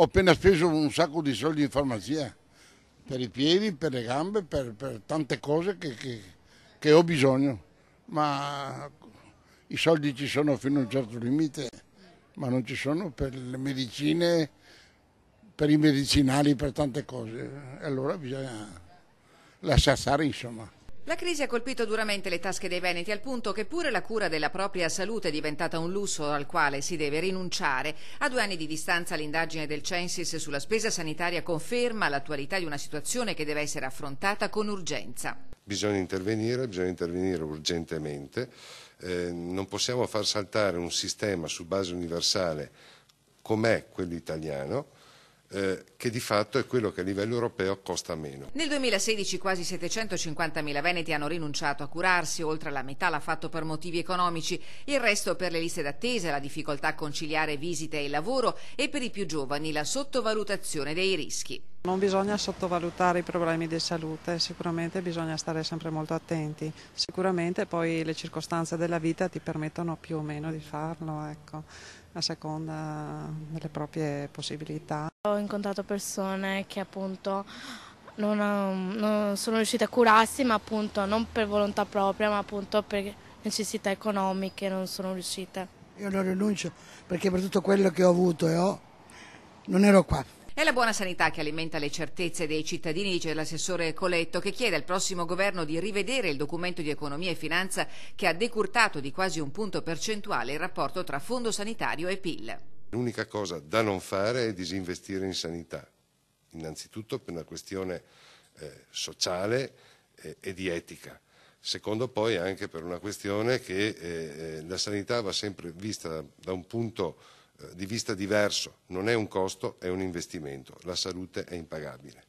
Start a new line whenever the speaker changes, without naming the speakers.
Ho appena speso un sacco di soldi in farmacia, per i piedi, per le gambe, per tante cose che ho bisogno, ma i soldi ci sono fino a un certo limite, ma non ci sono per le medicine, per i medicinali, per tante cose. E allora bisogna lasciar stare, insomma.
La crisi ha colpito duramente le tasche dei veneti al punto che pure la cura della propria salute è diventata un lusso al quale si deve rinunciare. A 2 anni di distanza l'indagine del Censis sulla spesa sanitaria conferma l'attualità di una situazione che deve essere affrontata con urgenza.
Bisogna intervenire urgentemente, non possiamo far saltare un sistema su base universale com'è quello italiano, che di fatto è quello che a livello europeo costa meno.
Nel 2016 quasi 750.000 veneti hanno rinunciato a curarsi, oltre la metà l'ha fatto per motivi economici, il resto per le liste d'attesa, la difficoltà a conciliare visite e lavoro e per i più giovani la sottovalutazione dei rischi.
Non bisogna sottovalutare i problemi di salute, sicuramente bisogna stare sempre molto attenti, sicuramente poi le circostanze della vita ti permettono più o meno di farlo, ecco, a seconda delle proprie possibilità.
Ho incontrato persone che appunto non sono riuscite a curarsi, ma appunto non per volontà propria, ma appunto per necessità economiche non sono riuscite.
Io non rinuncio perché per tutto quello che ho avuto e ho non ero qua.
È la buona sanità che alimenta le certezze dei cittadini, dice l'assessore Coletto, che chiede al prossimo governo di rivedere il documento di economia e finanza che ha decurtato di quasi un punto percentuale il rapporto tra fondo sanitario e PIL.
L'unica cosa da non fare è disinvestire in sanità, innanzitutto per una questione sociale e di etica. Secondo poi anche per una questione che la sanità va sempre vista da un punto di vista diverso, non è un costo, è un investimento, la salute è impagabile.